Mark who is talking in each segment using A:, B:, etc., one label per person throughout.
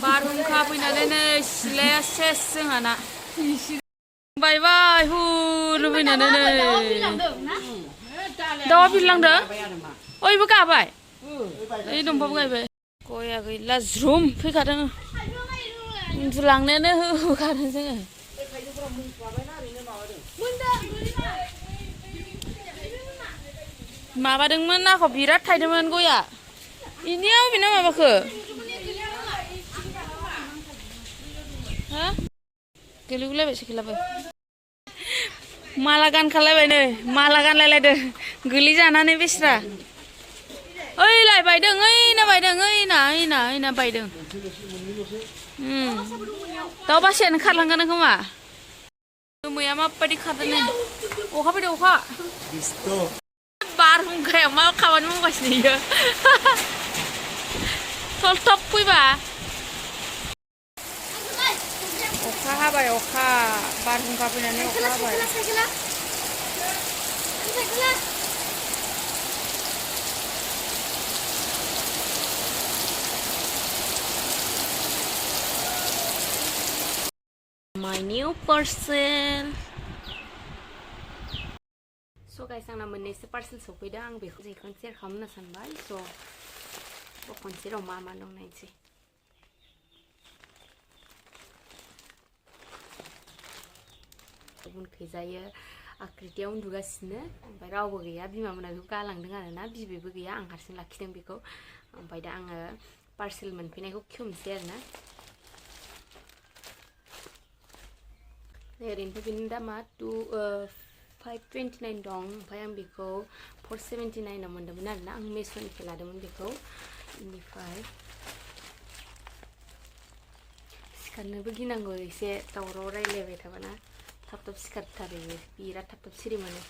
A: बारहुंखा फैनानै नै सिलाया सेस जोंहाना बायबाय हुरु फैनानै नै दाउआ बिरलांदों ओइबो गाबाय ओइ दंफांबो गायबाय गया गैला ज्रुम फैखादों उन्दुलांनोनो होखादों जोङो माबादोंमोन नाखौ बिराद थायदोंमोन गया इनियाव बेना माबाखो हा गोलैगुलायबाय साइकेलाबो माला गानखालायबाय नै माला गानलायलायदों गोलैजानानै बेस्रा ओइलाय बायदों ओइना बायदों ओइना बायदों दाउ बासायानो खारलांगोन खोमा मैया माबायदि खारदों नै अखा फैदों अखा बारहुंखाया मा खामानि मावगासिनो इयो थल थप फैबा अखा हाबाय अखा बारहुंखा फैनानै अखा हाबाय My new parcel. So guys, आंना मोननैसो पार्सेल सफैदों आं बेखौ शेयार खालामनो सानबाय स' खनसेराव मा मा दं नायनोसै गुबुनखैजायो आकृतिया उन्दुगासिनो ओमफ्राय रावबो गैया बिमामोना बेखौ गालांदों आरोना बिबैबो गैया आं हारसिं लाखिदों बेखौ ओमफ्राय दा आङो पार्सेल मोनफैनायखौ खेवनोसै आरोना ओरैनोथ' बेनि दामा 529 दं ओमफ्राय आं बेखौ 479 आव मोन्दोंमोन आरोना आं मेस'निफ्राय लादोंमोन बेखौ बेनिफ्राय सिखारनोबो गिनांगौ एसे दावराव रायलायबाय थाबाना थाब थाब सिखारथारो बिराद थाब थाब सिरि मोनो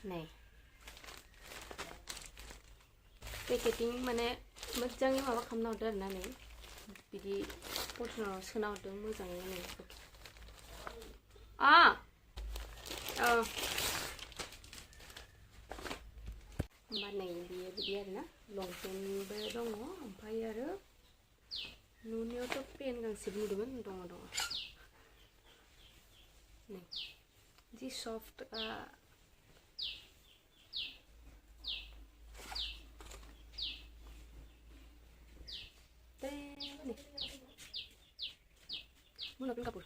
A: नै पेकेटिं माने मोजाङै माबा खालामना हरदो आरोना नै बिदि बथनाव सोना हरदों मोजाङै नै होमबा नै बियो बिदि आरोना लंपेन्टबो दङ ओमफ्राय आरो नुनायावथ' पेन गांसेबो नुदोंमोन दङ नै जि सफ्ट Muna pin kapur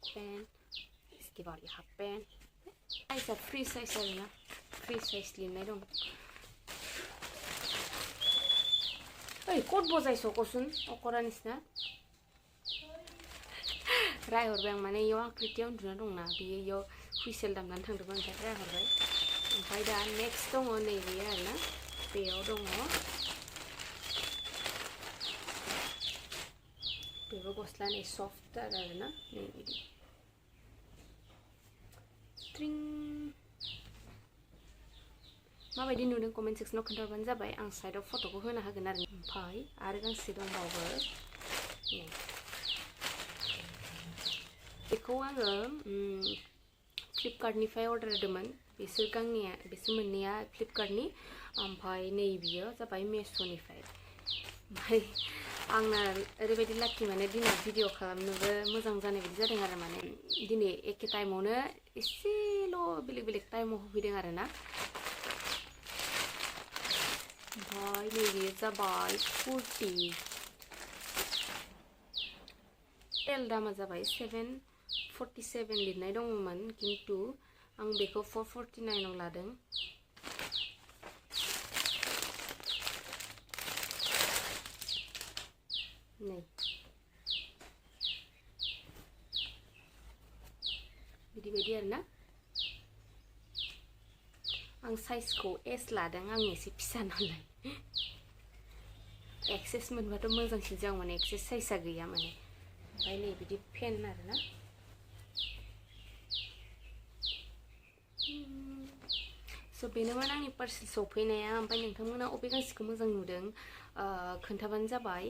A: pen इसके बाद ये हाफ पेन ऐसा फ्री साइज है ना फ्री साइज लिरनाय दं ओइ कोट बजायसो कसुन अकरा निसिना रायहरबाय आं माने इयाव आकृतिया उन्दुना दंना बेयो इयाव हुइसेल दामनानै थांदोंमोन ओमफ्राय रायहरबाय ओमफ्राय दा नेक्स्ट दङ नैबे आरोना बेयाव दङ बेबो गस्ला नै सफ्ट आरोना नै बिदि ट्रिं माबायदि नुदों कमेन्ट सेक्सनाव खोन्थाबानो जाबाय आं साइडआव फट'खौ होना होगोन आरो ओमफ्राय आरो गांसे दंबावो बेखौ आङो फ्लिपकार्टनिफ्राय अर्डार होदोंमोन बिसोर मोननैया फ्लिपकार्टनि ओमफ्राय नै बियो जाबाय मेस'निफ्राय ओमफ्राय आंना ओरैबायदि लाखि माने दिनै भिडिअ खालामनोबो मोजां जानाय बायदि जादों आरो माने दिनै एखे टाइमावनो एसेल' बेलेग टाइमाव होफैदों आरोना ओमफ्राय नैबे जाबाय कुर्ति एल दामा जाबाय 747 लिरनाय दङमोन खिन्थु आं बेखौ 449 आव लादों नै बिदि बायदि आरोना आं साइजखौ एस लादों आं एसे फिसा नालाय एक्सेस मोनबाथ' मोजांसिन जागौ माने एक्सेस साइजआ गैया माने ओमफ्राय नै बिदि पेन आरोना स' बेनोमोन आंनि पार्सेल सफैनाया ओमफ्राय नोंथांमोना अबे गांसेखौ मोजां नुदों खोन्थाबानो जाबाय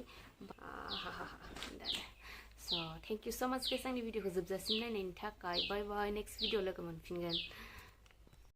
A: स' थेंक इउ स' माच गाइस आंनि भिडिअखौ जोबजासिम नायनायनि थाखाय बाय बाय नेक्स्ट भिडिअ लोगो मोनफिनगोन